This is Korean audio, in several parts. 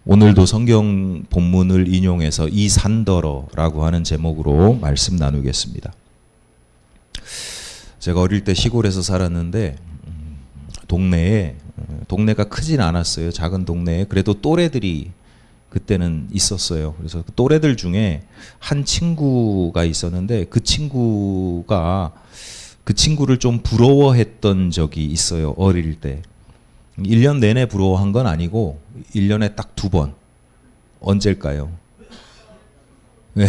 오늘도 성경 본문을 인용해서 이 산더러라고 하는 제목으로 말씀 나누겠습니다. 제가 어릴 때 시골에서 살았는데 동네가 크진 않았어요. 작은 동네에 그래도 또래들이 그때는 있었어요. 그래서 그 또래들 중에 한 친구가 있었는데 그 친구가 그 친구를 좀 부러워했던 적이 있어요. 어릴 때. 1년 내내 부러워한 건 아니고 1년에 딱 2번. 언제일까요? 네.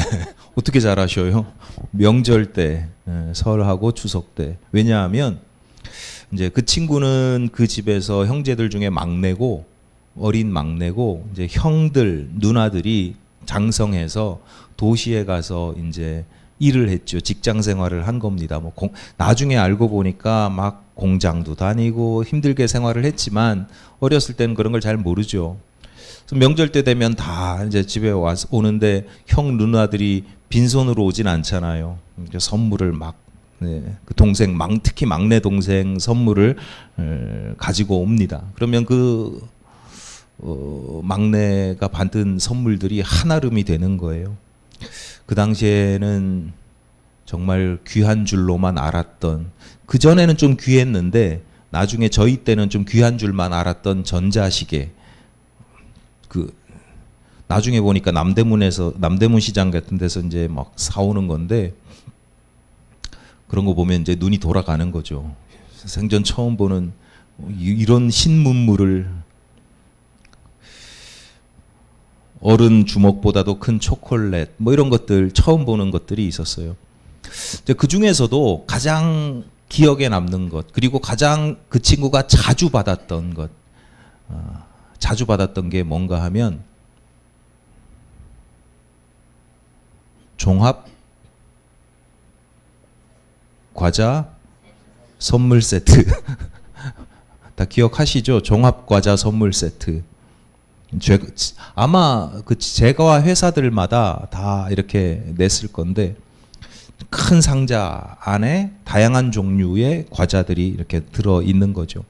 어떻게 잘 아셔요? 명절 때, 설하고 추석 때. 왜냐하면 이제 그 친구는 그 집에서 형제들 중에 막내고 어린 막내고 이제 형들, 누나들이 장성해서 도시에 가서 이제 일을 했죠. 직장 생활을 한 겁니다. 나중에 알고 보니까 막 공장도 다니고 힘들게 생활을 했지만 어렸을 때는 그런 걸 잘 모르죠. 그래서 명절 때 되면 다 이제 집에 오는데 형 누나들이 빈손으로 오진 않잖아요. 선물을 그 동생, 특히 막내 동생 선물을 가지고 옵니다. 그러면 그 막내가 받은 선물들이 한아름이 되는 거예요. 그 당시에는 정말 귀한 줄로만 알았던, 그전에는 좀 귀했는데 나중에 저희 때는 좀 귀한 줄만 알았던 전자시계, 나중에 보니까 남대문 시장 같은 데서 이제 막 사오는 건데 그런 거 보면 이제 눈이 돌아가는 거죠. 생전 처음 보는 이런 신문물을, 어른 주먹보다도 큰 초콜릿 이런 것들 처음 보는 것들이 있었어요. 그 중에서도 가장 기억에 남는 것, 그리고 가장 그 친구가 자주 받았던 것, 자주 받았던 게 뭔가 하면 종합 과자 선물 세트. 다 기억하시죠? 종합 과자 선물 세트. 아마 그 제과 회사들마다 다 이렇게 냈을 건데 큰 상자 안에 다양한 종류의 과자들이 이렇게 들어 있는 거죠.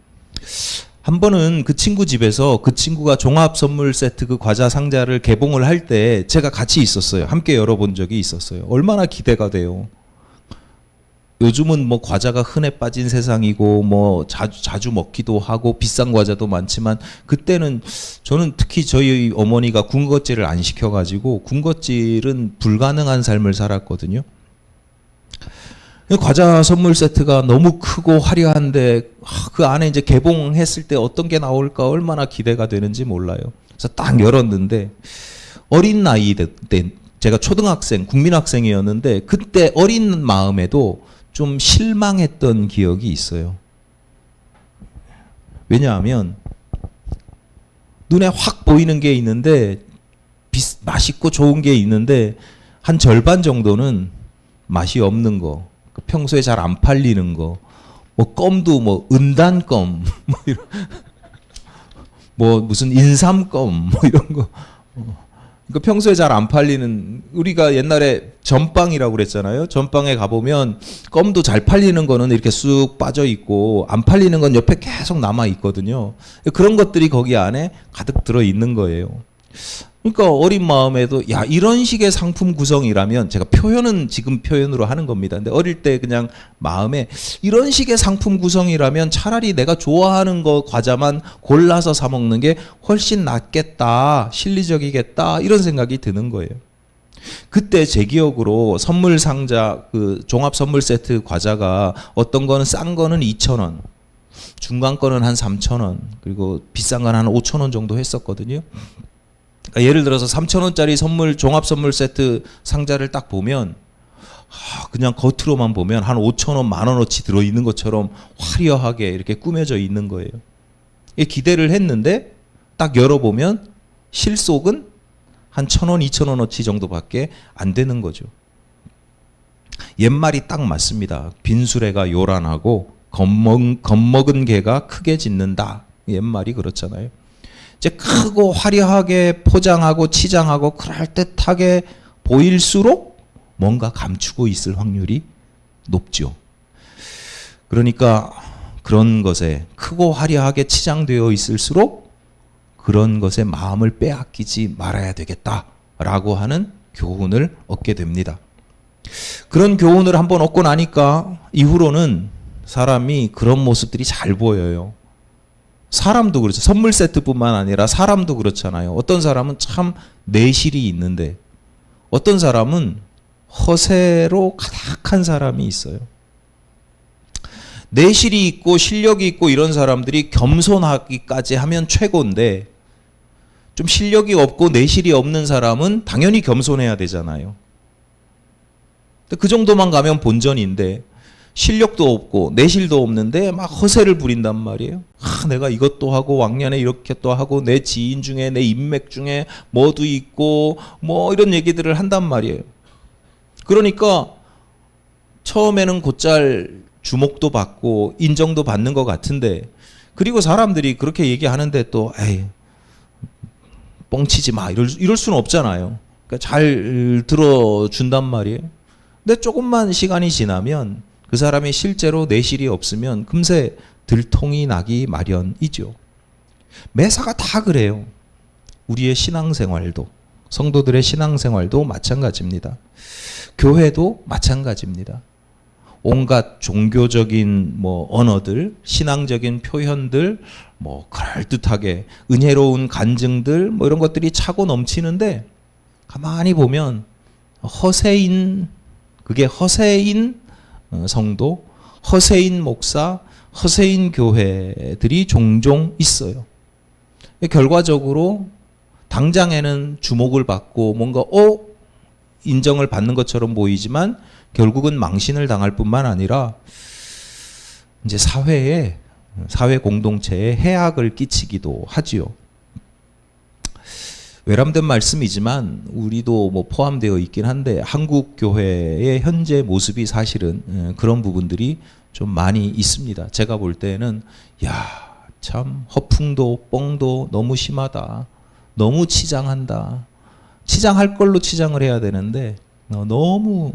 한 번은 그 친구 집에서 그 친구가 종합 선물 세트 그 과자 상자를 개봉을 할 때 제가 같이 있었어요. 함께 열어본 적이 있었어요. 얼마나 기대가 돼요. 요즘은 과자가 흔해 빠진 세상이고 자주 먹기도 하고 비싼 과자도 많지만 그때는 저는 특히 저희 어머니가 군것질을 안 시켜가지고 군것질은 불가능한 삶을 살았거든요. 과자 선물 세트가 너무 크고 화려한데 그 안에 이제 개봉했을 때 어떤 게 나올까 얼마나 기대가 되는지 몰라요. 그래서 딱 열었는데 어린 나이 때 제가 초등학생, 국민학생이었는데 그때 어린 마음에도 좀 실망했던 기억이 있어요. 왜냐하면 눈에 확 보이는 게 있는데 맛있고 좋은 게 있는데 한 절반 정도는 맛이 없는 거, 평소에 잘 안 팔리는 거, 껌도 은단껌, 무슨 인삼껌 이런 거. 그러니까 평소에 잘 안 팔리는, 우리가 옛날에 전빵이라고 그랬잖아요. 전빵에 가보면 껌도 잘 팔리는 거는 이렇게 쑥 빠져 있고 안 팔리는 건 옆에 계속 남아 있거든요. 그런 것들이 거기 안에 가득 들어 있는 거예요. 그러니까 어린 마음에도 이런 식의 상품 구성이라면, 제가 표현은 지금 표현으로 하는 겁니다. 근데 어릴 때 그냥 마음에 이런 식의 상품 구성이라면 차라리 내가 좋아하는 거 과자만 골라서 사 먹는 게 훨씬 낫겠다, 실리적이겠다, 이런 생각이 드는 거예요. 그때 제 기억으로 선물 상자, 그 종합 선물 세트 과자가 어떤 거는 싼 거는 2,000원, 중간 거는 한 3,000원, 그리고 비싼 건 한 5,000원 정도 했었거든요. 그러니까 예를 들어서 3,000원짜리 종합 선물 세트 상자를 딱 보면 그냥 겉으로만 보면 한 5,000원, 10,000원어치 들어있는 것처럼 화려하게 이렇게 꾸며져 있는 거예요. 기대를 했는데 딱 열어보면 실속은 한 1,000원, 2,000원어치 정도밖에 안 되는 거죠. 옛말이 딱 맞습니다. 빈수레가 요란하고 겁먹은 개가 크게 짖는다. 옛말이 그렇잖아요. 이제 크고 화려하게 포장하고 치장하고 그럴듯하게 보일수록 뭔가 감추고 있을 확률이 높죠. 그러니까 그런 것에 크고 화려하게 치장되어 있을수록 그런 것에 마음을 빼앗기지 말아야 되겠다라고 하는 교훈을 얻게 됩니다. 그런 교훈을 한번 얻고 나니까 이후로는 사람이 그런 모습들이 잘 보여요. 사람도 그렇죠. 선물 세트뿐만 아니라 사람도 그렇잖아요. 어떤 사람은 참 내실이 있는데 어떤 사람은 허세로 가득한 사람이 있어요. 내실이 있고 실력이 있고 이런 사람들이 겸손하기까지 하면 최고인데 좀 실력이 없고 내실이 없는 사람은 당연히 겸손해야 되잖아요. 그 정도만 가면 본전인데 실력도 없고 내실도 없는데 막 허세를 부린단 말이에요. 내가 이것도 하고 왕년에 이렇게 또 하고 내 지인 중에 내 인맥 중에 뭐도 있고 뭐 이런 얘기들을 한단 말이에요. 그러니까 처음에는 곧잘 주목도 받고 인정도 받는 것 같은데 그리고 사람들이 그렇게 얘기하는데 또 에이 뻥치지 마 이럴 수는 없잖아요. 그러니까 잘 들어준단 말이에요. 근데 조금만 시간이 지나면 그 사람이 실제로 내실이 없으면 금세 들통이 나기 마련이죠. 매사가 다 그래요. 우리의 신앙생활도 성도들의 신앙생활도 마찬가지입니다. 교회도 마찬가지입니다. 온갖 종교적인 언어들, 신앙적인 표현들, 그럴듯하게 은혜로운 간증들 이런 것들이 차고 넘치는데 가만히 보면 그게 허세인 성도, 허세인 목사, 허세인 교회들이 종종 있어요. 결과적으로 당장에는 주목을 받고 뭔가 인정을 받는 것처럼 보이지만 결국은 망신을 당할 뿐만 아니라 이제 사회 공동체에 해악을 끼치기도 하지요. 외람된 말씀이지만 우리도 포함되어 있긴 한데 한국 교회의 현재 모습이 사실은 그런 부분들이 좀 많이 있습니다. 제가 볼 때는 참 허풍도 뻥도 너무 심하다. 너무 치장한다. 치장할 걸로 치장을 해야 되는데 너무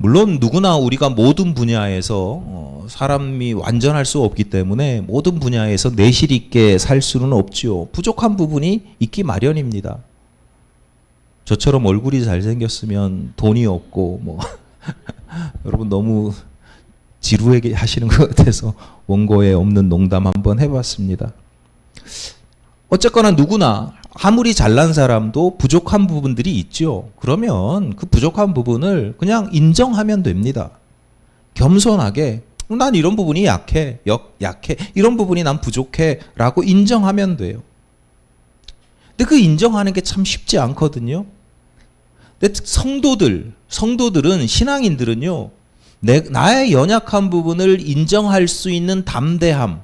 물론 누구나 우리가 모든 분야에서 사람이 완전할 수 없기 때문에 모든 분야에서 내실 있게 살 수는 없지요. 부족한 부분이 있기 마련입니다. 저처럼 얼굴이 잘생겼으면 돈이 없고 여러분 너무 지루하게 하시는 것 같아서 원고에 없는 농담 한번 해봤습니다. 어쨌거나 누구나 아무리 잘난 사람도 부족한 부분들이 있죠. 그러면 그 부족한 부분을 그냥 인정하면 됩니다. 겸손하게 난 이런 부분이 약해 이런 부분이 난 부족해 라고 인정하면 돼요. 근데 그 인정하는 게 참 쉽지 않거든요. 근데 성도들은 신앙인들은요 나의 연약한 부분을 인정할 수 있는 담대함,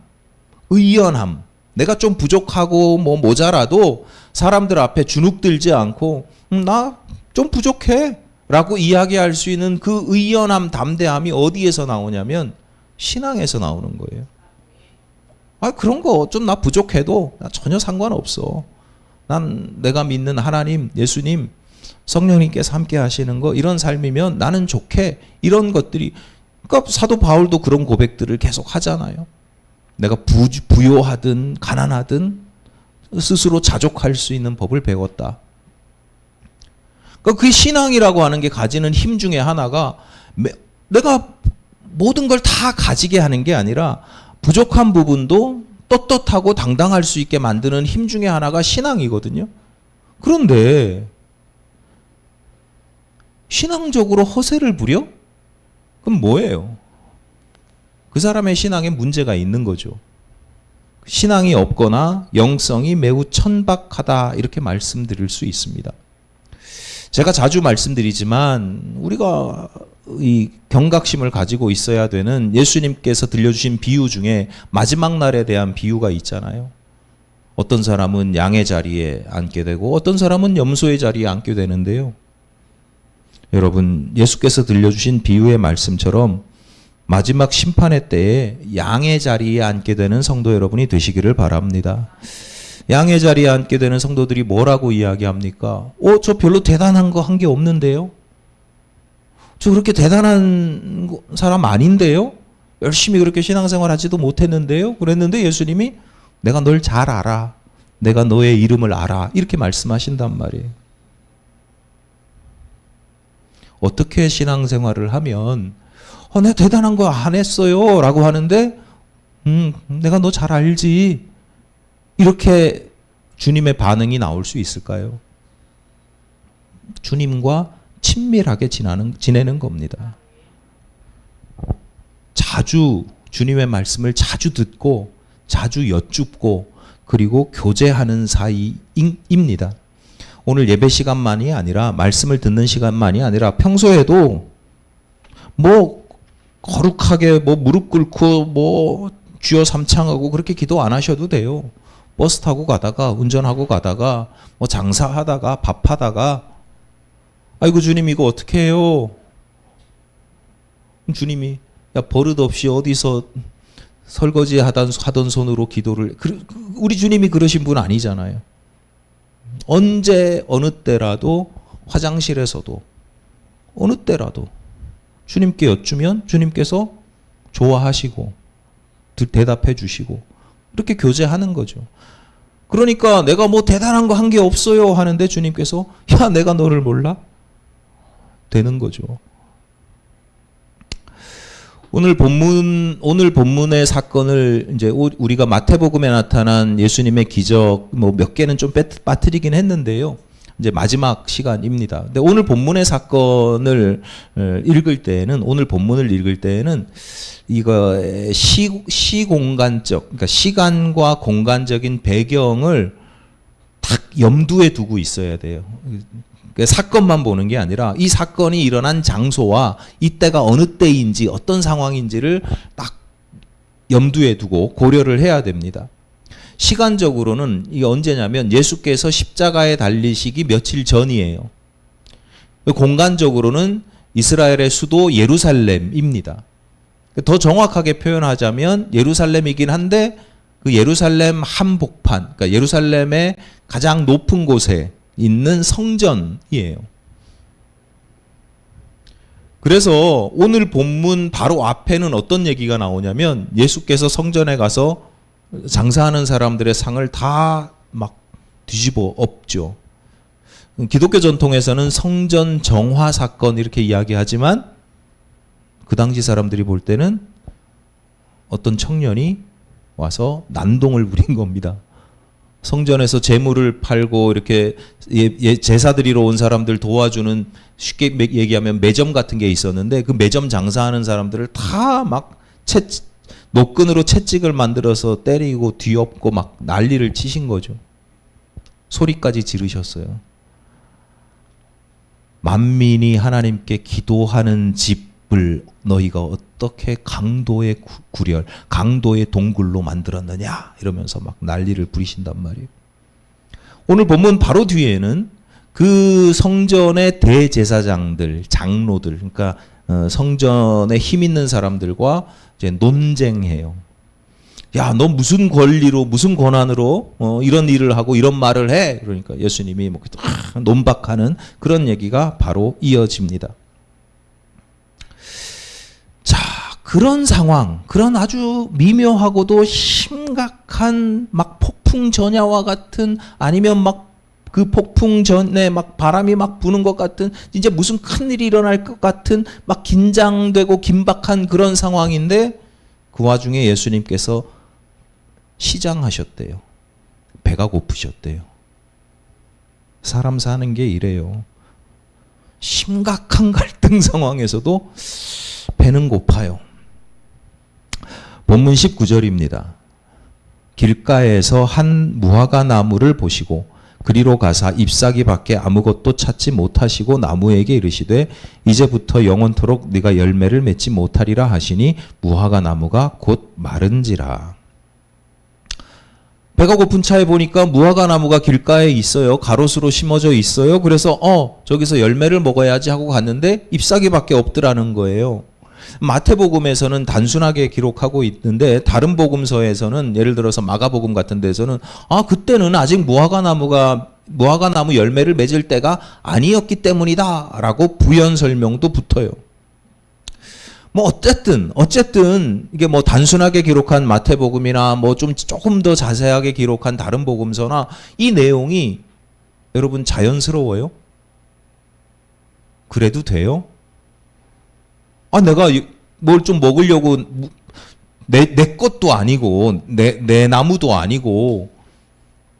의연함, 내가 좀 부족하고 모자라도 사람들 앞에 주눅들지 않고 나 좀 부족해 라고 이야기할 수 있는 그 의연함, 담대함이 어디에서 나오냐면 신앙에서 나오는 거예요. 그런 거 좀 나 부족해도 나 전혀 상관없어. 난 내가 믿는 하나님, 예수님, 성령님께서 함께 하시는 거 이런 삶이면 나는 좋게 이런 것들이 그러니까 사도 바울도 그런 고백들을 계속 하잖아요. 내가 부요하든 가난하든 스스로 자족할 수 있는 법을 배웠다. 그러니까 그 신앙이라고 하는 게 가지는 힘 중에 하나가 내가 모든 걸 다 가지게 하는 게 아니라 부족한 부분도 떳떳하고 당당할 수 있게 만드는 힘 중에 하나가 신앙이거든요. 그런데 신앙적으로 허세를 부려? 그럼 뭐예요? 그 사람의 신앙에 문제가 있는 거죠. 신앙이 없거나 영성이 매우 천박하다 이렇게 말씀드릴 수 있습니다. 제가 자주 말씀드리지만 우리가 이 경각심을 가지고 있어야 되는 예수님께서 들려주신 비유 중에 마지막 날에 대한 비유가 있잖아요. 어떤 사람은 양의 자리에 앉게 되고 어떤 사람은 염소의 자리에 앉게 되는데요. 여러분 예수께서 들려주신 비유의 말씀처럼 마지막 심판의 때에 양의 자리에 앉게 되는 성도 여러분이 되시기를 바랍니다. 양의 자리에 앉게 되는 성도들이 뭐라고 이야기합니까? 저 별로 대단한 거 한 게 없는데요? 저 그렇게 대단한 사람 아닌데요? 열심히 그렇게 신앙생활 하지도 못했는데요? 그랬는데 예수님이 내가 널 잘 알아. 내가 너의 이름을 알아. 이렇게 말씀하신단 말이에요. 어떻게 신앙생활을 하면 내가 대단한 거 안 했어요 라고 하는데 내가 너 잘 알지. 이렇게 주님의 반응이 나올 수 있을까요? 주님과 친밀하게 지내는 겁니다. 자주 주님의 말씀을 자주 듣고 자주 여쭙고 그리고 교제하는 사이입니다. 오늘 예배 시간만이 아니라 말씀을 듣는 시간만이 아니라 평소에도 뭐 거룩하게 뭐 무릎 꿇고 뭐 주여 삼창하고 그렇게 기도 안 하셔도 돼요. 버스 타고 가다가 운전하고 가다가 뭐 장사하다가 밥하다가 아이고 주님 이거 어떻게 해요? 주님이 야 버릇없이 어디서 설거지 하던 손으로 기도를 우리 주님이 그러신 분 아니잖아요. 언제 어느 때라도 화장실에서도 어느 때라도 주님께 여쭈면 주님께서 좋아하시고 대답해 주시고 이렇게 교제하는 거죠. 그러니까 내가 뭐 대단한 거 한 게 없어요 하는데 주님께서 야 내가 너를 몰라? 되는 거죠. 오늘 본문의 사건을 이제 우리가 마태복음에 나타난 예수님의 기적 뭐 몇 개는 좀 빠뜨리긴 했는데요. 이제 마지막 시간입니다. 근데 오늘 본문의 사건을 오늘 본문을 읽을 때에는 이거 시공간적, 그러니까 시간과 공간적인 배경을 딱 염두에 두고 있어야 돼요. 사건만 보는 게 아니라 이 사건이 일어난 장소와 이때가 어느 때인지 어떤 상황인지를 딱 염두에 두고 고려를 해야 됩니다. 시간적으로는 이게 언제냐면 예수께서 십자가에 달리시기 며칠 전이에요. 공간적으로는 이스라엘의 수도 예루살렘입니다. 더 정확하게 표현하자면 예루살렘이긴 한데 그 예루살렘 한복판, 그러니까 예루살렘의 가장 높은 곳에 있는 성전이에요. 그래서 오늘 본문 바로 앞에는 어떤 얘기가 나오냐면 예수께서 성전에 가서 장사하는 사람들의 상을 다 막 뒤집어 엎죠. 기독교 전통에서는 성전 정화 사건 이렇게 이야기하지만 그 당시 사람들이 볼 때는 어떤 청년이 와서 난동을 부린 겁니다. 성전에서 재물을 팔고 이렇게 제사 드리러 온 사람들 도와주는 쉽게 얘기하면 매점 같은 게 있었는데 그 매점 장사하는 사람들을 다 막 노끈으로 채찍을 만들어서 때리고 뒤엎고 막 난리를 치신 거죠. 소리까지 지르셨어요. 만민이 하나님께 기도하는 집을 너희가 어떻게 강도의 구렬, 강도의 동굴로 만들었느냐 이러면서 막 난리를 부리신단 말이에요. 오늘 본문 바로 뒤에는 그 성전의 대제사장들, 장로들, 그러니까 성전에 힘 있는 사람들과 이제 논쟁해요. 야, 너 무슨 권리로, 무슨 권한으로 이런 일을 하고 이런 말을 해? 그러니까 예수님이 뭐 논박하는 그런 얘기가 바로 이어집니다. 자, 그런 상황, 그런 아주 미묘하고도 심각한 막 폭풍 전야와 같은 아니면 막 그 폭풍 전에 막 바람이 막 부는 것 같은 이제 무슨 큰일이 일어날 것 같은 막 긴장되고 긴박한 그런 상황인데 그 와중에 예수님께서 시장하셨대요. 배가 고프셨대요. 사람 사는 게 이래요. 심각한 갈등 상황에서도 배는 고파요. 본문 19절입니다. 길가에서 한 무화과 나무를 보시고 그리로 가사 잎사귀 밖에 아무것도 찾지 못하시고 나무에게 이르시되 이제부터 영원토록 네가 열매를 맺지 못하리라 하시니 무화과 나무가 곧 마른지라. 배가 고픈 차에 보니까 무화과 나무가 길가에 있어요. 가로수로 심어져 있어요. 그래서 저기서 열매를 먹어야지 하고 갔는데 잎사귀밖에 없더라는 거예요. 마태복음에서는 단순하게 기록하고 있는데 다른 복음서에서는 예를 들어서 마가복음 같은 데서는 그때는 아직 무화과나무 열매를 맺을 때가 아니었기 때문이다라고 부연 설명도 붙어요. 뭐 어쨌든 이게 뭐 단순하게 기록한 마태복음이나 뭐 좀 조금 더 자세하게 기록한 다른 복음서나 이 내용이 여러분 자연스러워요? 그래도 돼요? 내가 뭘 좀 먹으려고 내 것도 아니고 내 나무도 아니고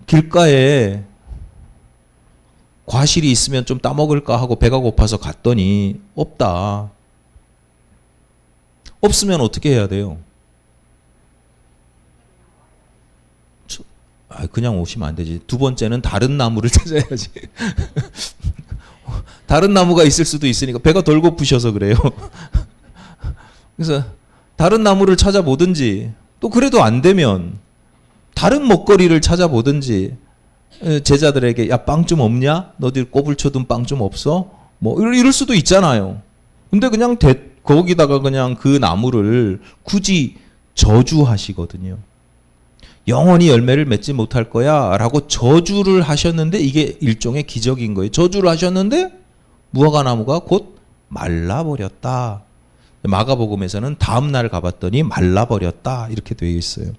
길가에 과실이 있으면 좀 따먹을까 하고 배가 고파서 갔더니 없다. 없으면 어떻게 해야 돼요? 그냥 오시면 안 되지. 두 번째는 다른 나무를 찾아야지. 다른 나무가 있을 수도 있으니까 배가 덜 고프셔서 그래요. 그래서 다른 나무를 찾아보든지 또 그래도 안 되면 다른 먹거리를 찾아보든지 제자들에게 야, 빵 좀 없냐? 너들 꼬불 쳐둔 빵 좀 없어? 뭐 이럴 수도 있잖아요. 근데 그냥 거기다가 그냥 그 나무를 굳이 저주하시거든요. 영원히 열매를 맺지 못할 거야 라고 저주를 하셨는데 이게 일종의 기적인 거예요. 저주를 하셨는데 무화과나무가 곧 말라버렸다. 마가복음에서는 다음 날 가봤더니 말라버렸다 이렇게 되어 있어요.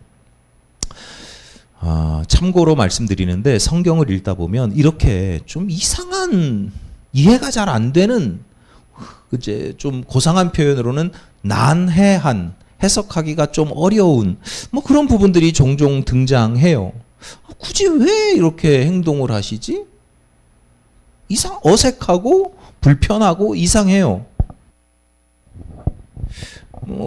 참고로 말씀드리는데 성경을 읽다 보면 이렇게 좀 이상한 이해가 잘 안 되는 이제 좀 고상한 표현으로는 난해한 해석하기가 좀 어려운 뭐 그런 부분들이 종종 등장해요. 굳이 왜 이렇게 행동을 하시지? 어색하고 불편하고 이상해요.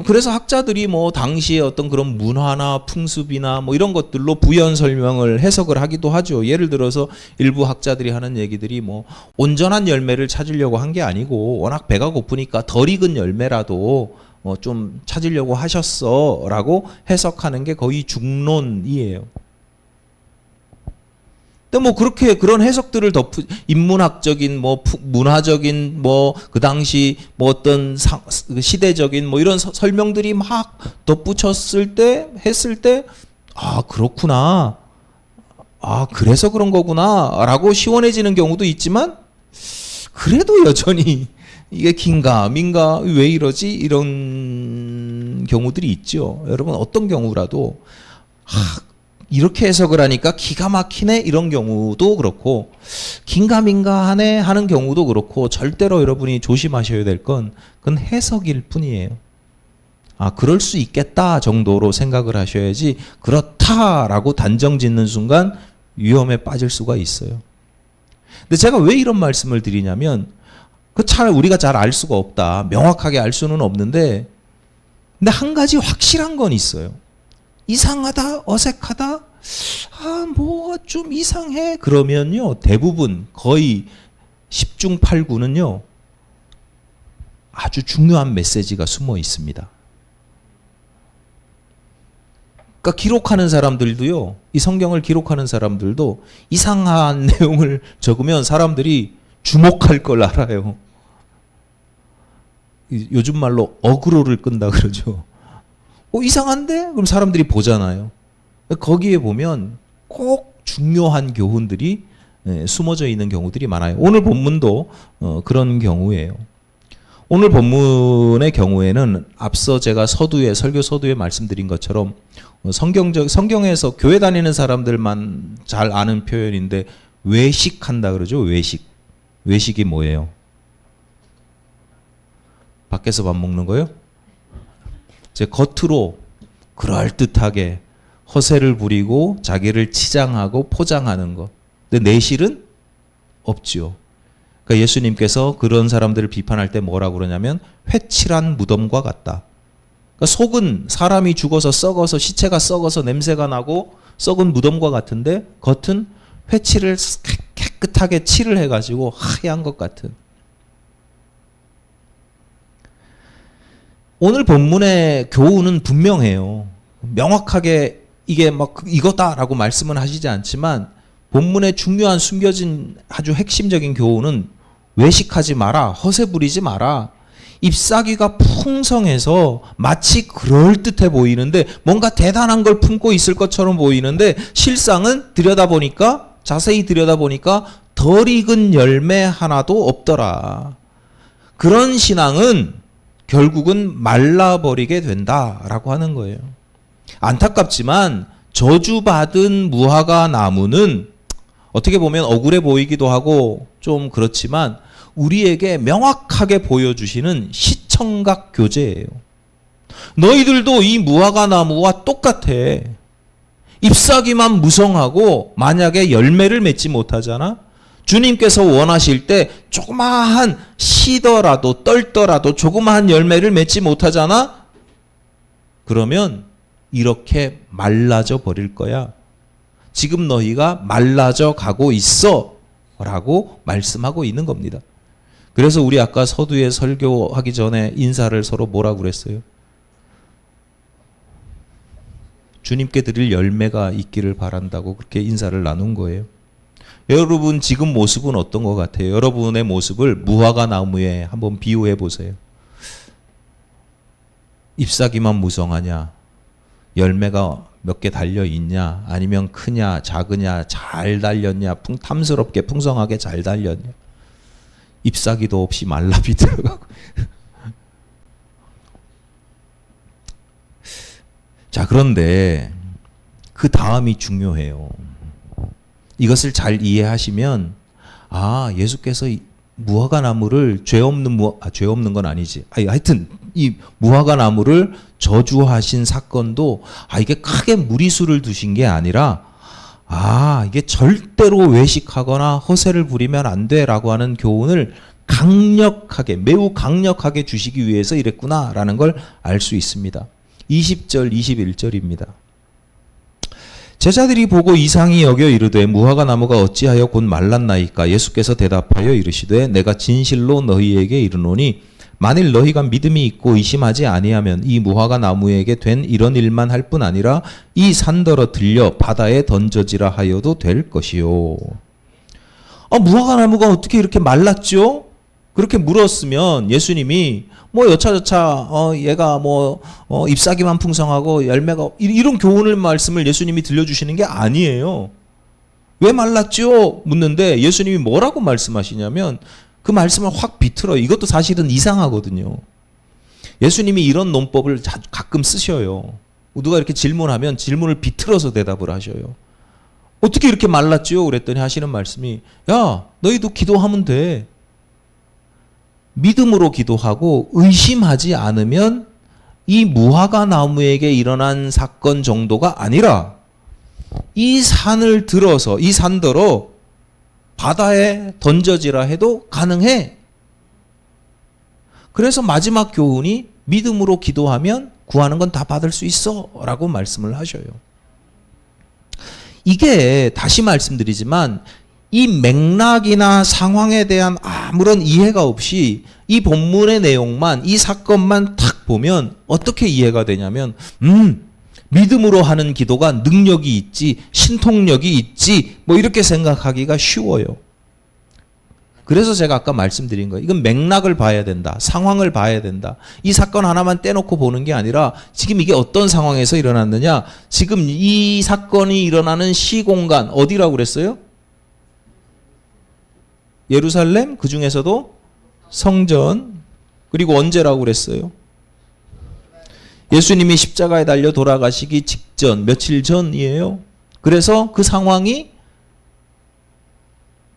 그래서 학자들이 뭐 당시의 어떤 그런 문화나 풍습이나 뭐 이런 것들로 부연 설명을 해석을 하기도 하죠. 예를 들어서 일부 학자들이 하는 얘기들이 뭐 온전한 열매를 찾으려고 한 게 아니고 워낙 배가 고프니까 덜 익은 열매라도 좀 찾으려고 하셨어라고 해석하는 게 거의 중론이에요. 근데 뭐 그렇게 그런 해석들을 인문학적인 뭐 문화적인 뭐 그 당시 뭐 어떤 시대적인 뭐 이런 설명들이 막 덧붙였을 때 했을 때 그렇구나. 그래서 그런 거구나라고 시원해지는 경우도 있지만 그래도 여전히 이게 긴가 민가 왜 이러지 이런 경우들이 있죠. 여러분 어떤 경우라도 이렇게 해석을 하니까 기가 막히네 이런 경우도 그렇고 긴가민가하네 하는 경우도 그렇고 절대로 여러분이 조심하셔야 될 건 그건 해석일 뿐이에요. 그럴 수 있겠다 정도로 생각을 하셔야지 그렇다라고 단정 짓는 순간 위험에 빠질 수가 있어요. 근데 제가 왜 이런 말씀을 드리냐면 우리가 잘 알 수가 없다. 명확하게 알 수는 없는데 근데 한 가지 확실한 건 있어요. 이상하다, 어색하다, 뭐가 좀 이상해. 그러면요, 대부분 거의 10중 8구는요, 아주 중요한 메시지가 숨어 있습니다. 그러니까 기록하는 사람들도요, 이 성경을 기록하는 사람들도 이상한 내용을 적으면 사람들이 주목할 걸 알아요. 요즘 말로 어그로를 끈다 그러죠. 이상한데? 그럼 사람들이 보잖아요. 거기에 보면 꼭 중요한 교훈들이 숨어져 있는 경우들이 많아요. 오늘 본문도 그런 경우예요. 오늘 본문의 경우에는 앞서 제가 설교 서두에 말씀드린 것처럼 성경에서 교회 다니는 사람들만 잘 아는 표현인데 외식한다 그러죠. 외식이 뭐예요? 밖에서 밥 먹는 거요? 제 겉으로 그럴듯하게 허세를 부리고 자기를 치장하고 포장하는 것. 근데 내실은 없죠. 그러니까 예수님께서 그런 사람들을 비판할 때 뭐라고 그러냐면 회칠한 무덤과 같다. 그러니까 속은 사람이 죽어서 썩어서 시체가 썩어서 냄새가 나고 썩은 무덤과 같은데 겉은 회칠을 깨끗하게 칠을 해가지고 하얀 것 같은. 오늘 본문의 교훈은 분명해요. 명확하게 이게 막 이거다라고 말씀은 하시지 않지만 본문의 중요한 숨겨진 아주 핵심적인 교훈은 외식하지 마라, 허세 부리지 마라. 잎사귀가 풍성해서 마치 그럴듯해 보이는데 뭔가 대단한 걸 품고 있을 것처럼 보이는데 실상은 들여다보니까 자세히 들여다보니까 덜 익은 열매 하나도 없더라. 그런 신앙은 결국은 말라버리게 된다라고 하는 거예요. 안타깝지만 저주받은 무화과 나무는 어떻게 보면 억울해 보이기도 하고 좀 그렇지만 우리에게 명확하게 보여주시는 시청각 교재예요. 너희들도 이 무화과 나무와 똑같아. 잎사귀만 무성하고 만약에 열매를 맺지 못하잖아? 주님께서 원하실 때 조그마한 시더라도 떨더라도 조그마한 열매를 맺지 못하잖아? 그러면 이렇게 말라져 버릴 거야. 지금 너희가 말라져 가고 있어 라고 말씀하고 있는 겁니다. 그래서 우리 아까 서두에 설교하기 전에 인사를 서로 뭐라고 그랬어요? 주님께 드릴 열매가 있기를 바란다고 그렇게 인사를 나눈 거예요. 여러분 지금 모습은 어떤 것 같아요? 여러분의 모습을 무화과 나무에 한번 비유해 보세요. 잎사귀만 무성하냐? 열매가 몇 개 달려 있냐? 아니면 크냐, 작으냐, 잘 달렸냐, 탐스럽게 풍성하게 잘 달렸냐? 잎사귀도 없이 말라 비들어가고. 자, 그런데 그 다음이 중요해요. 이것을 잘 이해하시면 예수께서 무화과 나무를 죄 없는 건 아니지. 하여튼 이 무화과 나무를 저주하신 사건도 이게 크게 무리수를 두신 게 아니라 이게 절대로 외식하거나 허세를 부리면 안 돼라고 하는 교훈을 강력하게, 매우 강력하게 주시기 위해서 이랬구나라는 걸 알 수 있습니다. 20절, 21절입니다. 제자들이 보고 이상히 여겨 이르되 무화과 나무가 어찌하여 곧 말랐나이까? 예수께서 대답하여 이르시되 내가 진실로 너희에게 이르노니 만일 너희가 믿음이 있고 의심하지 아니하면 이 무화과 나무에게 된 이런 일만 할 뿐 아니라 이 산더러 들려 바다에 던져지라 하여도 될 것이요. 무화과 나무가 어떻게 이렇게 말랐죠? 그렇게 물었으면 예수님이 여차저차 얘가 잎사귀만 풍성하고 열매가 이런 교훈을 말씀을 예수님이 들려주시는 게 아니에요. 왜 말랐죠? 묻는데 예수님이 뭐라고 말씀하시냐면 그 말씀을 확 비틀어요. 이것도 사실은 이상하거든요. 예수님이 이런 논법을 가끔 쓰셔요. 누가 이렇게 질문하면 질문을 비틀어서 대답을 하셔요. 어떻게 이렇게 말랐죠? 그랬더니 하시는 말씀이 야, 너희도 기도하면 돼. 믿음으로 기도하고 의심하지 않으면 이 무화과 나무에게 일어난 사건 정도가 아니라 이 산을 들어서 이 산더러 바다에 던져지라 해도 가능해. 그래서 마지막 교훈이 믿음으로 기도하면 구하는 건 다 받을 수 있어 라고 말씀을 하셔요. 이게 다시 말씀드리지만 이 맥락이나 상황에 대한 아무런 이해가 없이 이 본문의 내용만, 이 사건만 탁 보면 어떻게 이해가 되냐면 믿음으로 하는 기도가 능력이 있지, 신통력이 있지, 이렇게 생각하기가 쉬워요. 그래서 제가 아까 말씀드린 거예요. 이건 맥락을 봐야 된다. 상황을 봐야 된다. 이 사건 하나만 떼놓고 보는 게 아니라 지금 이게 어떤 상황에서 일어났느냐. 지금 이 사건이 일어나는 시공간 어디라고 그랬어요? 예루살렘, 그 중에서도 성전, 그리고 언제라고 그랬어요? 예수님이 십자가에 달려 돌아가시기 직전, 며칠 전이에요. 그래서 그 상황이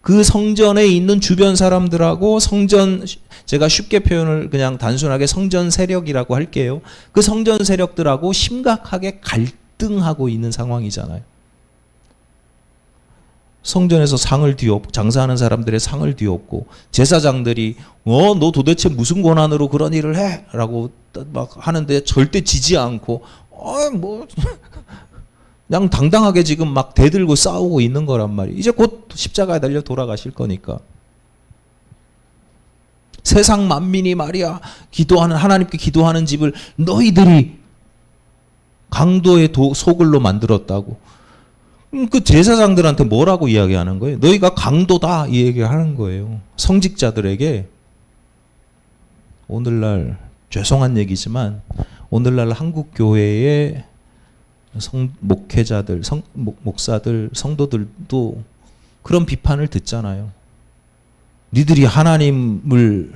그 성전에 있는 주변 사람들하고 성전, 제가 쉽게 표현을 그냥 단순하게 성전 세력이라고 할게요. 그 성전 세력들하고 심각하게 갈등하고 있는 상황이잖아요. 성전에서 상을 뒤엎고 장사하는 사람들의 상을 뒤엎고 제사장들이 너 도대체 무슨 권한으로 그런 일을 해? 라고 막 하는데 절대 지지 않고 그냥 당당하게 지금 막 대들고 싸우고 있는 거란 말이에요. 이제 곧 십자가에 달려 돌아가실 거니까. 세상 만민이 말이야 하나님께 기도하는 집을 너희들이 강도의 소굴로 만들었다고. 그 제사장들한테 뭐라고 이야기하는 거예요? 너희가 강도다 이 얘기를 하는 거예요. 성직자들에게 오늘날 죄송한 얘기지만 오늘날 한국 교회의 목회자들, 목사들, 성도들도 그런 비판을 듣잖아요. 니들이 하나님을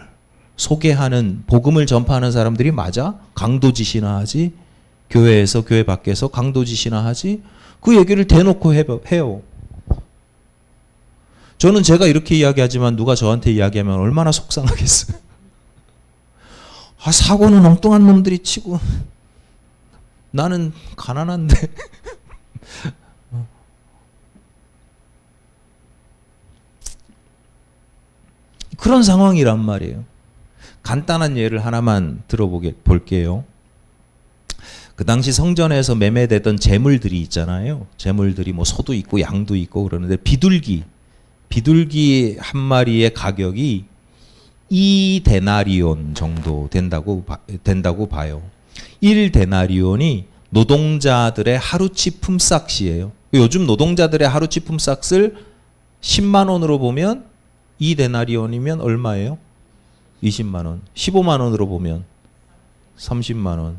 소개하는 복음을 전파하는 사람들이 맞아? 강도짓이나 하지? 교회에서 교회 밖에서 강도짓이나 하지? 그 얘기를 대놓고 해요. 저는 제가 이렇게 이야기하지만 누가 저한테 이야기하면 얼마나 속상하겠어요. 아, 사고는 엉뚱한 놈들이 치고 나는 가난한데. 그런 상황이란 말이에요. 간단한 예를 하나만 볼게요. 그 당시 성전에서 매매되던 재물들이 있잖아요. 재물들이 뭐 소도 있고 양도 있고 그러는데 비둘기 한 마리의 가격이 2데나리온 정도 된다고 봐요. 1데나리온이 노동자들의 하루치 품삯이에요. 요즘 노동자들의 하루치 품삯을 10만 원으로 보면 2데나리온이면 얼마예요? 20만 원. 15만 원으로 보면 30만 원.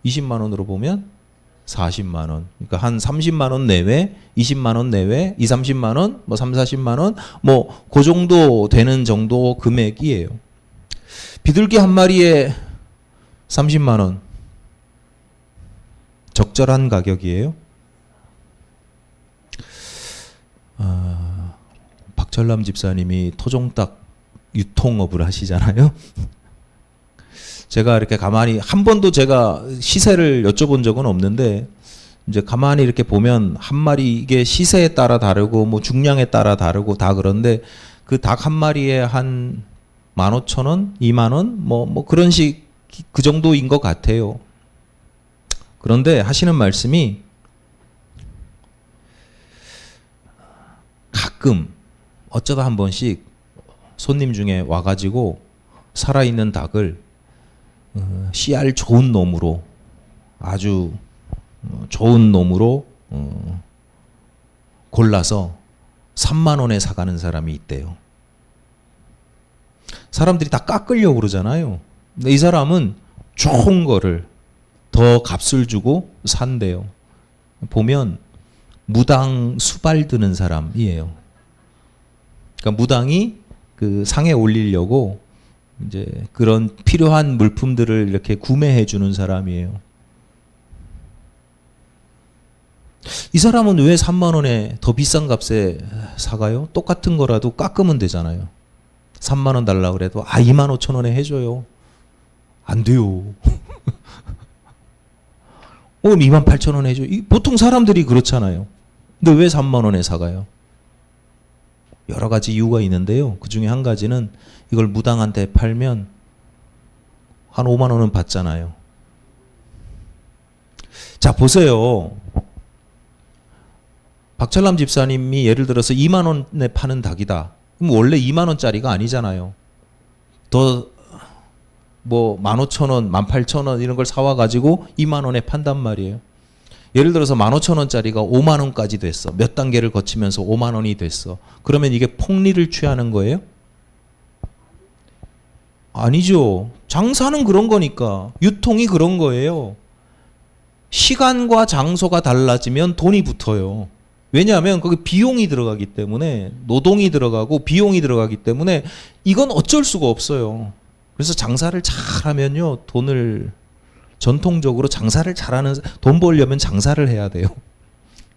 20만 원으로 보면 40만 원. 그러니까 한 30만 원 내외, 20만 원 내외, 2, 30만 원, 뭐 3, 40만 원, 뭐 그 정도 되는 정도 금액이에요. 비둘기 한 마리에 30만 원. 적절한 가격이에요. 박철남 집사님이 토종닭 유통업을 하시잖아요. 제가 이렇게 가만히 한 번도 제가 시세를 여쭤본 적은 없는데 이제 가만히 이렇게 보면 한 마리 이게 시세에 따라 다르고 뭐 중량에 따라 다르고 다 그런데 그 닭 한 마리에 한 15,000원, 2만 원, 뭐 그런 그 정도인 것 같아요. 그런데 하시는 말씀이 가끔 어쩌다 한 번씩 손님 중에 와가지고 살아있는 닭을 씨알 좋은 놈으로 아주 좋은 놈으로 골라서 3만 원에 사가는 사람이 있대요. 사람들이 다 깎으려고 그러잖아요. 근데 이 사람은 좋은 거를 더 값을 주고 산대요. 보면 무당 수발 드는 사람이에요. 그러니까 무당이 그 상에 올리려고 이제 그런 필요한 물품들을 이렇게 구매해 주는 사람이에요. 이 사람은 왜 3만 원에 더 비싼 값에 사가요? 똑같은 거라도 깎으면 되잖아요. 3만 원 달라 그래도 2만 5천 원에 해줘요. 안 돼요. 2만 8천 원에 해줘. 보통 사람들이 그렇잖아요. 근데 왜 3만 원에 사가요? 여러 가지 이유가 있는데요. 그 중에 한 가지는 이걸 무당한테 팔면 한 5만 원은 받잖아요. 자, 보세요. 박철남 집사님이 예를 들어서 2만 원에 파는 닭이다. 그럼 원래 2만 원짜리가 아니잖아요. 더 뭐 15,000원, 18,000원 이런 걸 사와가지고 2만 원에 판단 말이에요. 예를 들어서 15,000원짜리가 5만 원까지 됐어. 몇 단계를 거치면서 5만 원이 됐어. 그러면 이게 폭리를 취하는 거예요? 아니죠. 장사는 그런 거니까. 유통이 그런 거예요. 시간과 장소가 달라지면 돈이 붙어요. 왜냐하면 거기 비용이 들어가기 때문에, 노동이 들어가고 비용이 들어가기 때문에 이건 어쩔 수가 없어요. 그래서 장사를 잘하면요, 전통적으로 장사를 잘하는, 돈 벌려면 장사를 해야 돼요.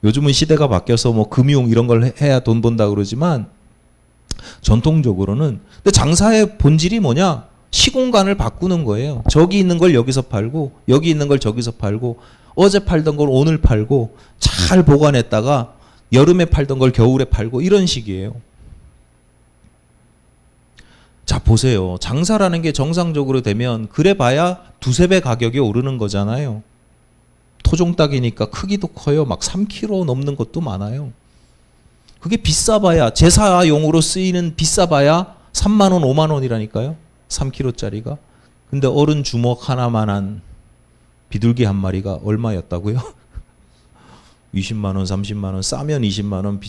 요즘은 시대가 바뀌어서 뭐 금융 이런 걸 해야 돈 번다 그러지만 전통적으로는, 근데 장사의 본질이 뭐냐? 시공간을 바꾸는 거예요. 저기 있는 걸 여기서 팔고 여기 있는 걸 저기서 팔고, 어제 팔던 걸 오늘 팔고, 잘 보관했다가 여름에 팔던 걸 겨울에 팔고, 이런 식이에요. 자, 보세요. 장사라는 게 정상적으로 되면 그래 봐야 두세 배 가격이 오르는 거잖아요. 토종닭이니까 크기도 커요. 막 3kg 넘는 것도 많아요. 그게 비싸봐야, 제사용으로 쓰이는 비싸봐야 3만 원, 5만 원이라니까요. 3kg짜리가. 근데 어른 주먹 하나만한 비둘기 한 마리가 얼마였다고요? 20만 원, 30만 원, 싸면 20만 원,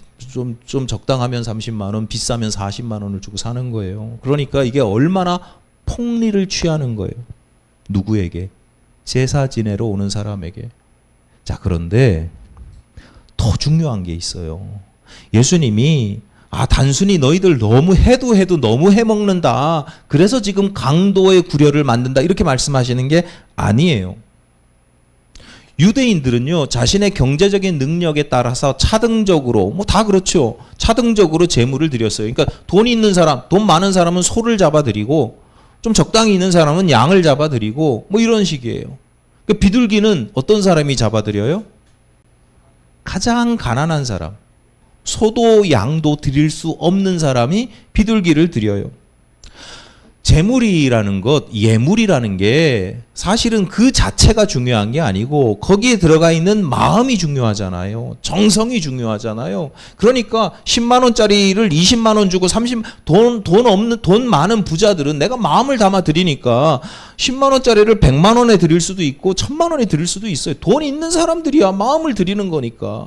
좀 적당하면 30만 원, 비싸면 40만 원을 주고 사는 거예요. 그러니까 이게 얼마나 폭리를 취하는 거예요. 누구에게? 제사 지내러 오는 사람에게. 자, 그런데 더 중요한 게 있어요. 예수님이 단순히 너희들 너무 해도 너무 해먹는다. 그래서 지금 강도의 구려를 만든다. 이렇게 말씀하시는 게 아니에요. 유대인들은요, 자신의 경제적인 능력에 따라서 차등적으로, 뭐 다 그렇죠. 차등적으로 제물을 드렸어요. 그러니까 돈이 있는 사람, 돈 많은 사람은 소를 잡아드리고, 좀 적당히 있는 사람은 양을 잡아드리고, 뭐 이런 식이에요. 그러니까 비둘기는 어떤 사람이 잡아드려요? 가장 가난한 사람. 소도 양도 드릴 수 없는 사람이 비둘기를 드려요. 재물이라는 것, 예물이라는 게 사실은 그 자체가 중요한 게 아니고 거기에 들어가 있는 마음이 중요하잖아요. 정성이 중요하잖아요. 그러니까 10만 원짜리를 20만 원 주고 돈 많은 부자들은 내가 마음을 담아 드리니까 10만 원짜리를 100만 원에 드릴 수도 있고 1000만 원에 드릴 수도 있어요. 돈 있는 사람들이야 마음을 드리는 거니까.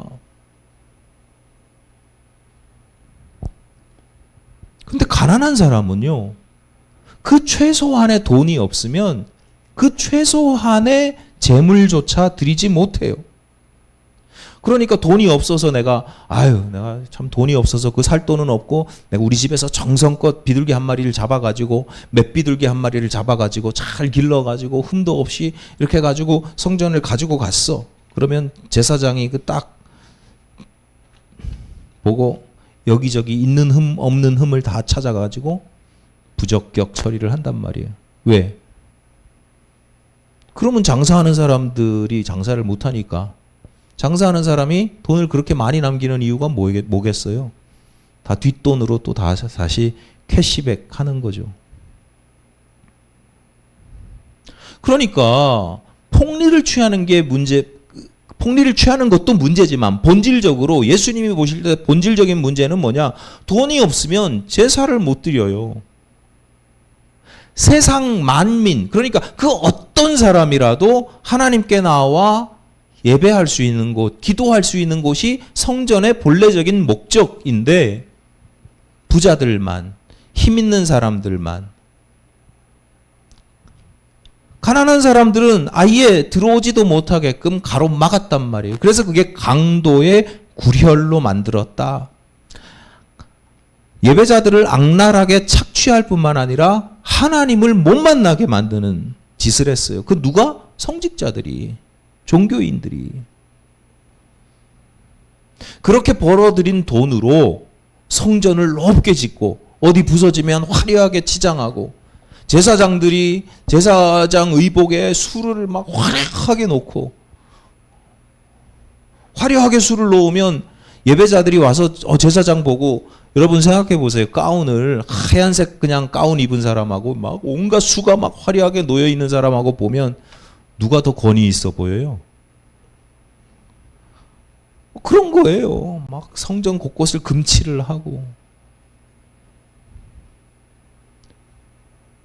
근데 가난한 사람은요, 그 최소한의 돈이 없으면 그 최소한의 재물조차 드리지 못해요. 그러니까 돈이 없어서 내가 참 돈이 없어서 그 살 돈은 없고 내가 우리 집에서 정성껏 비둘기 한 마리를 잡아가지고 맷비둘기 한 마리를 잡아가지고 잘 길러가지고 흠도 없이 이렇게 해가지고 성전을 가지고 갔어. 그러면 제사장이 그 딱 보고 여기저기 있는 흠 없는 흠을 다 찾아가지고 부적격 처리를 한단 말이에요. 왜? 그러면 장사하는 사람들이 장사를 못하니까. 장사하는 사람이 돈을 그렇게 많이 남기는 이유가 뭐겠어요? 다 뒷돈으로 또 다시 캐시백 하는 거죠. 그러니까 폭리를 취하는 게 폭리를 취하는 것도 문제지만 본질적으로 예수님이 보실 때 본질적인 문제는 뭐냐? 돈이 없으면 제사를 못 드려요. 세상 만민, 그러니까 그 어떤 사람이라도 하나님께 나와 예배할 수 있는 곳, 기도할 수 있는 곳이 성전의 본래적인 목적인데 부자들만, 힘 있는 사람들만, 가난한 사람들은 아예 들어오지도 못하게끔 가로막았단 말이에요. 그래서 그게 강도의 구혈로 만들었다. 예배자들을 악랄하게 착취할 뿐만 아니라 하나님을 못 만나게 만드는 짓을 했어요. 그 누가? 성직자들이, 종교인들이. 그렇게 벌어들인 돈으로 성전을 높게 짓고 어디 부서지면 화려하게 치장하고 제사장들이 제사장 의복에 술을 막 화려하게 놓고 화려하게 술을 놓으면 예배자들이 와서 제사장 보고 여러분 생각해 보세요. 가운을 하얀색 그냥 가운 입은 사람하고 막 온갖 수가 막 화려하게 놓여 있는 사람하고 보면 누가 더 권위 있어 보여요? 그런 거예요. 막 성전 곳곳을 금칠을 하고.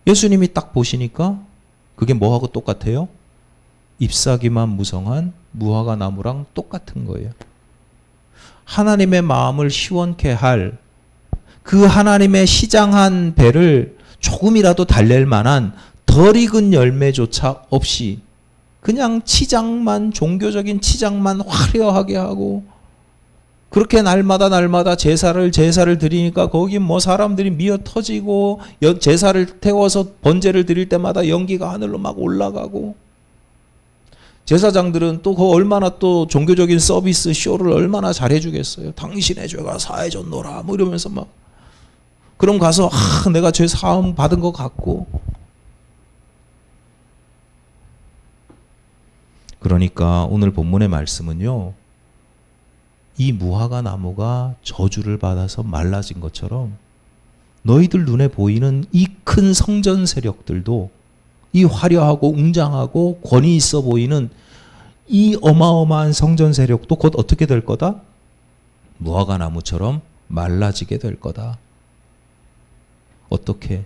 예수님이 딱 보시니까 그게 뭐하고 똑같아요? 잎사귀만 무성한 무화과 나무랑 똑같은 거예요. 하나님의 마음을 시원케 할 그 하나님의 시장한 배를 조금이라도 달랠 만한 덜 익은 열매조차 없이 그냥 치장만, 종교적인 치장만 화려하게 하고 그렇게 날마다 제사를 드리니까 거기 뭐 사람들이 미어 터지고 제사를 태워서 번제를 드릴 때마다 연기가 하늘로 막 올라가고 제사장들은 또 그 얼마나 또 종교적인 서비스 쇼를 얼마나 잘해주겠어요. 당신의 죄가 사해졌노라 뭐 이러면서 막 그럼 가서 내가 죄 사함 받은 것 같고. 그러니까 오늘 본문의 말씀은요, 이 무화과 나무가 저주를 받아서 말라진 것처럼 너희들 눈에 보이는 이 큰 성전 세력들도 이 화려하고 웅장하고 권위 있어 보이는 이 어마어마한 성전 세력도 곧 어떻게 될 거다? 무화과 나무처럼 말라지게 될 거다. 어떻게?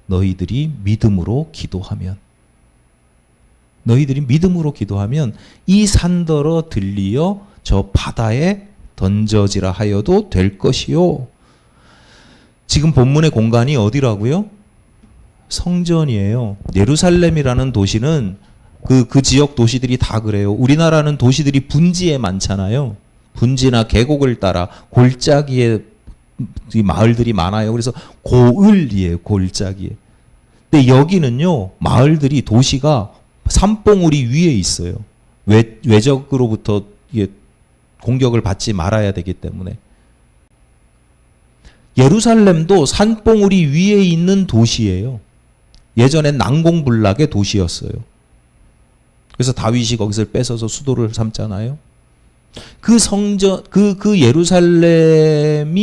너희들이 믿음으로 기도하면. 너희들이 믿음으로 기도하면 이 산더러 들리어 저 바다에 던져지라 하여도 될 것이요. 지금 본문의 공간이 어디라고요? 성전이에요. 예루살렘이라는 도시는 그 지역 도시들이 다 그래요. 우리나라는 도시들이 분지에 많잖아요. 분지나 계곡을 따라 골짜기에 이 마을들이 많아요. 그래서 고을이에요. 골짜기에. 근데 여기는요, 마을들이 도시가 산봉우리 위에 있어요. 외적으로부터 공격을 받지 말아야 되기 때문에. 예루살렘도 산봉우리 위에 있는 도시예요. 예전엔 난공불락의 도시였어요. 그래서 다윗이 거기서 뺏어서 수도를 삼잖아요. 그 성전, 그 예루살렘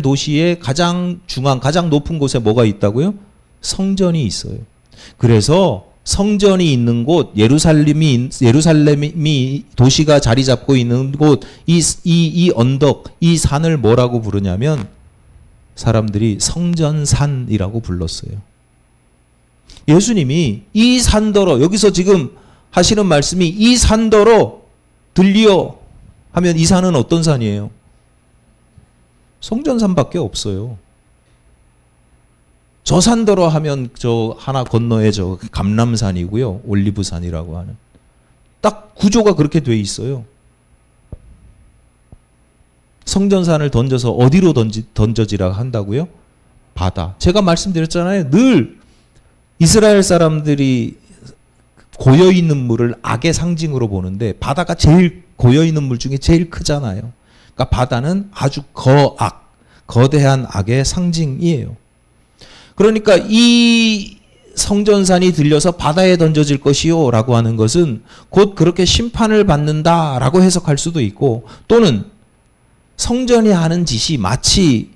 도시의 가장 중앙, 가장 높은 곳에 뭐가 있다고요? 성전이 있어요. 그래서 성전이 있는 곳, 예루살렘이 도시가 자리 잡고 있는 곳, 이 언덕, 이 산을 뭐라고 부르냐면 사람들이 성전산이라고 불렀어요. 예수님이 이 산더러, 여기서 지금 하시는 말씀이 이 산더러 들리어 하면 이 산은 어떤 산이에요? 성전산밖에 없어요. 저 산더러 하면 저 하나 건너에 저 감람산이고요. 올리브산이라고 하는. 딱 구조가 그렇게 돼 있어요. 성전산을 던져서 어디로 던져지라 한다고요? 바다. 제가 말씀드렸잖아요. 늘 이스라엘 사람들이 고여있는 물을 악의 상징으로 보는데 바다가 제일 고여있는 물 중에 제일 크잖아요. 그러니까 바다는 아주 거대한 악의 상징이에요. 그러니까 이 성전산이 들려서 바다에 던져질 것이요 라고 하는 것은 곧 그렇게 심판을 받는다 라고 해석할 수도 있고, 또는 성전이 하는 짓이 마치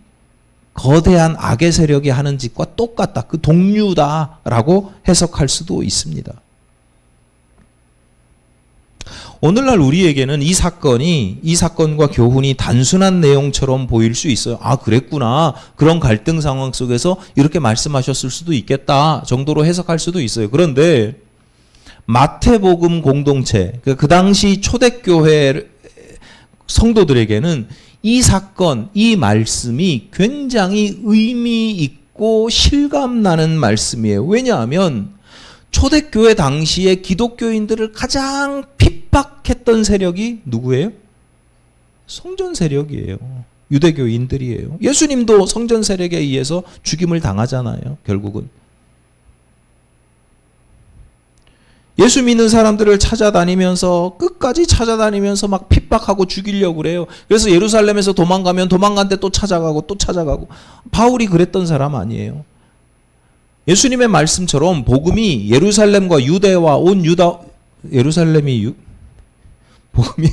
거대한 악의 세력이 하는 짓과 똑같다, 그 동류다 라고 해석할 수도 있습니다. 오늘날 우리에게는 이 사건과 교훈이 단순한 내용처럼 보일 수 있어요. 아, 그랬구나. 그런 갈등 상황 속에서 이렇게 말씀하셨을 수도 있겠다 정도로 해석할 수도 있어요. 그런데 마태복음 공동체, 그 당시 초대교회 성도들에게는 이 사건, 이 말씀이 굉장히 의미 있고 실감나는 말씀이에요. 왜냐하면 초대교회 당시에 기독교인들을 가장 핍박했던 세력이 누구예요? 성전 세력이에요. 유대교인들이에요. 예수님도 성전 세력에 의해서 죽임을 당하잖아요. 결국은. 예수 믿는 사람들을 끝까지 찾아다니면서 막 핍박하고 죽이려고 그래요. 그래서 예루살렘에서 도망간 데 또 찾아가고 또 찾아가고. 바울이 그랬던 사람 아니에요. 예수님의 말씀처럼 복음이 예루살렘과 유대와 온 복음이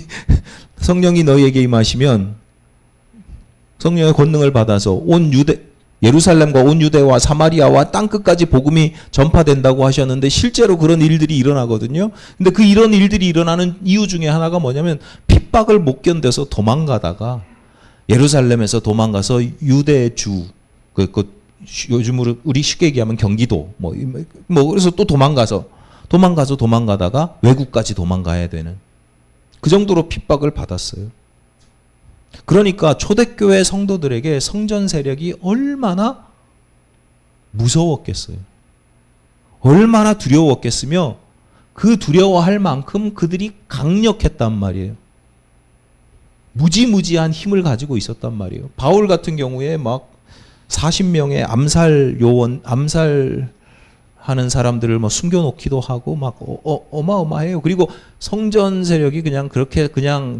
성령이 너희에게 임하시면 성령의 권능을 받아서 예루살렘과 온 유대와 사마리아와 땅 끝까지 복음이 전파된다고 하셨는데 실제로 그런 일들이 일어나거든요. 근데 이런 일들이 일어나는 이유 중에 하나가 뭐냐면 핍박을 못 견뎌서 도망가다가 예루살렘에서 도망가서 유대주, 요즘으로 우리 쉽게 얘기하면 경기도 그래서 또 도망가다가 외국까지 도망가야 되는 그 정도로 핍박을 받았어요. 그러니까 초대교회 성도들에게 성전 세력이 얼마나 무서웠겠어요. 얼마나 두려웠겠으며 그 두려워할 만큼 그들이 강력했단 말이에요. 무지무지한 힘을 가지고 있었단 말이에요. 바울 같은 경우에 막 40명의 암살하는 사람들을 숨겨놓기도 하고 막 어마어마해요. 그리고 성전 세력이 그렇게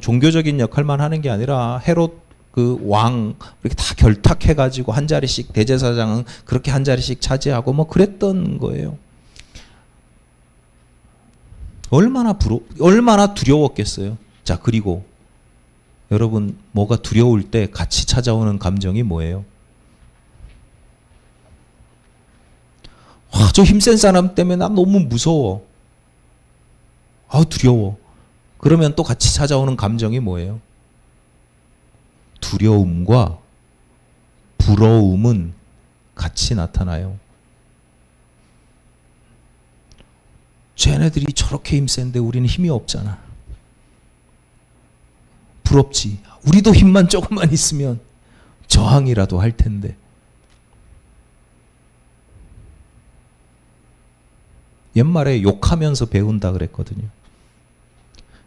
종교적인 역할만 하는 게 아니라 헤롯 그 왕 이렇게 다 결탁해가지고 한 자리씩, 대제사장은 그렇게 한 자리씩 차지하고 그랬던 거예요. 얼마나 두려웠겠어요. 자, 그리고 여러분, 뭐가 두려울 때 같이 찾아오는 감정이 뭐예요? 저 힘센 사람 때문에 나 너무 무서워. 두려워. 그러면 또 같이 찾아오는 감정이 뭐예요? 두려움과 부러움은 같이 나타나요. 쟤네들이 저렇게 힘센데 우리는 힘이 없잖아. 부럽지. 우리도 힘만 조금만 있으면 저항이라도 할 텐데. 옛말에 욕하면서 배운다 그랬거든요.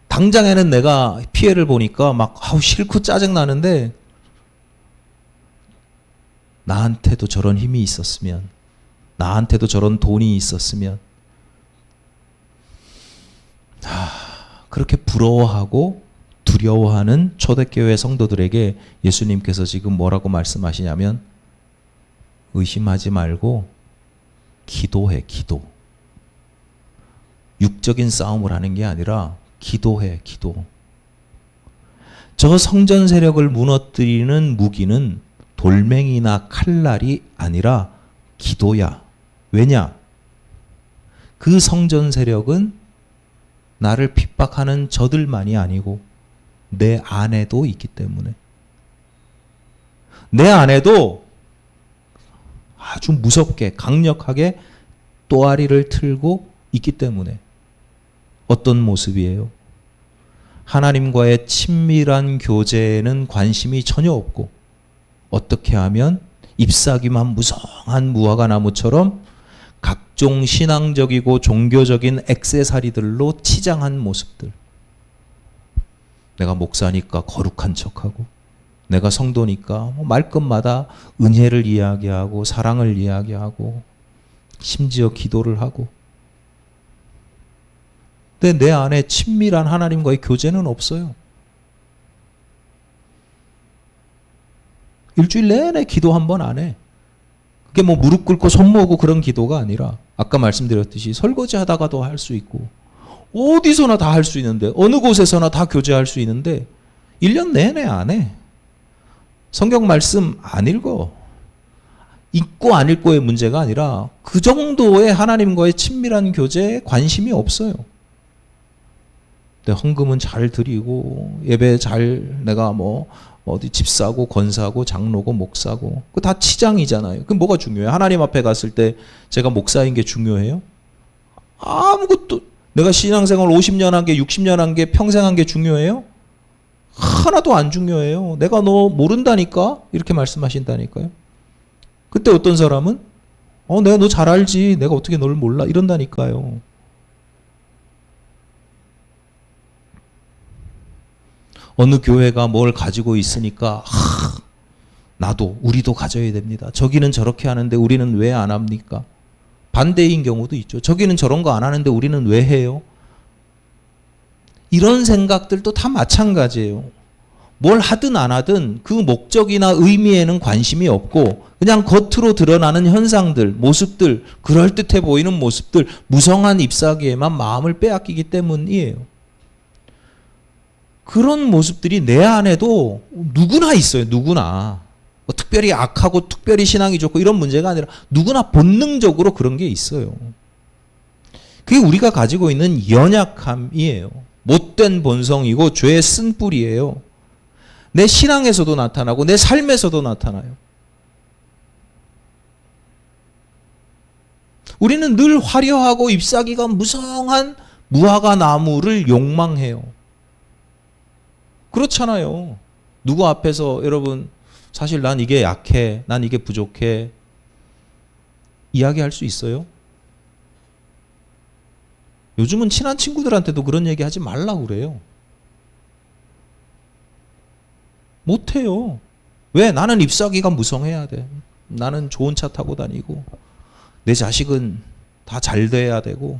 당장에는 내가 피해를 보니까 막 싫고 짜증나는데 나한테도 저런 힘이 있었으면, 나한테도 저런 돈이 있었으면, 그렇게 부러워하고 두려워하는 초대교회 성도들에게 예수님께서 지금 뭐라고 말씀하시냐면, 의심하지 말고 기도해, 기도. 육적인 싸움을 하는 게 아니라 기도해, 기도. 저 성전 세력을 무너뜨리는 무기는 돌멩이나 칼날이 아니라 기도야. 왜냐? 그 성전 세력은 나를 핍박하는 저들만이 아니고 내 안에도 있기 때문에. 내 안에도 아주 무섭게 강력하게 또아리를 틀고 있기 때문에. 어떤 모습이에요? 하나님과의 친밀한 교제에는 관심이 전혀 없고 어떻게 하면 잎사귀만 무성한 무화과 나무처럼 각종 신앙적이고 종교적인 액세서리들로 치장한 모습들. 내가 목사니까 거룩한 척하고, 내가 성도니까 말끝마다 은혜를 이야기하고 사랑을 이야기하고 심지어 기도를 하고. 근데 내 안에 친밀한 하나님과의 교제는 없어요. 일주일 내내 기도 한 번 안 해. 그게 뭐 무릎 꿇고 손 모으고 그런 기도가 아니라 아까 말씀드렸듯이 설거지 하다가도 할 수 있고 어디서나 다 할 수 있는데 어느 곳에서나 다 교제할 수 있는데 1년 내내 안 해. 성경 말씀 안 읽어. 읽고 안 읽고의 문제가 아니라 그 정도의 하나님과의 친밀한 교제에 관심이 없어요. 헌금은 잘 드리고 예배 잘 내가 뭐 어디 집 사고 건 사고 장로고 목사고 그 다 치장이잖아요. 그럼 뭐가 중요해요? 하나님 앞에 갔을 때 제가 목사인 게 중요해요? 아무것도. 내가 신앙생활 50년 한 게 60년 한 게 평생 한 게 중요해요? 하나도 안 중요해요. 내가 너 모른다니까? 이렇게 말씀하신다니까요. 그때 어떤 사람은 내가 너 잘 알지. 내가 어떻게 널 몰라. 이런다니까요. 어느 교회가 뭘 가지고 있으니까 나도 우리도 가져야 됩니다. 저기는 저렇게 하는데 우리는 왜 안 합니까? 반대인 경우도 있죠. 저기는 저런 거 안 하는데 우리는 왜 해요? 이런 생각들도 다 마찬가지예요. 뭘 하든 안 하든 그 목적이나 의미에는 관심이 없고 그냥 겉으로 드러나는 현상들, 모습들, 그럴듯해 보이는 모습들, 무성한 잎사귀에만 마음을 빼앗기기 때문이에요. 그런 모습들이 내 안에도 누구나 있어요. 누구나. 특별히 악하고 특별히 신앙이 좋고 이런 문제가 아니라 누구나 본능적으로 그런 게 있어요. 그게 우리가 가지고 있는 연약함이에요. 못된 본성이고 죄의 쓴뿌리예요. 내 신앙에서도 나타나고 내 삶에서도 나타나요. 우리는 늘 화려하고 잎사귀가 무성한 무화과 나무를 욕망해요. 그렇잖아요. 누구 앞에서 여러분 사실 난 이게 약해, 난 이게 부족해 이야기할 수 있어요? 요즘은 친한 친구들한테도 그런 얘기 하지 말라고 그래요. 못해요. 왜? 나는 잎사귀가 무성해야 돼. 나는 좋은 차 타고 다니고 내 자식은 다 잘 돼야 되고.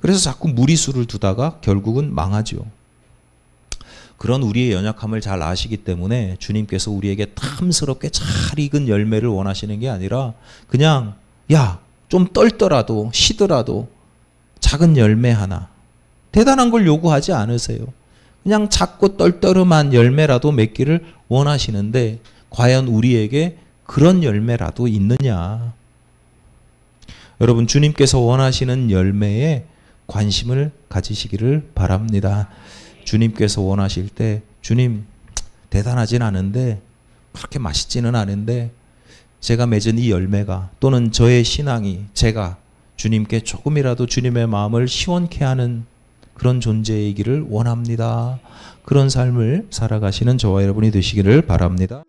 그래서 자꾸 무리수를 두다가 결국은 망하죠. 그런 우리의 연약함을 잘 아시기 때문에 주님께서 우리에게 탐스럽게 잘 익은 열매를 원하시는 게 아니라 그냥 좀 떨더라도 시더라도 작은 열매 하나, 대단한 걸 요구하지 않으세요. 그냥 작고 떨떠름한 열매라도 맺기를 원하시는데 과연 우리에게 그런 열매라도 있느냐. 여러분, 주님께서 원하시는 열매에 관심을 가지시기를 바랍니다. 주님께서 원하실 때 주님 대단하진 않은데 그렇게 맛있지는 않은데 제가 맺은 이 열매가 또는 저의 신앙이 제가 주님께 조금이라도 주님의 마음을 시원케 하는 그런 존재이기를 원합니다. 그런 삶을 살아가시는 저와 여러분이 되시기를 바랍니다.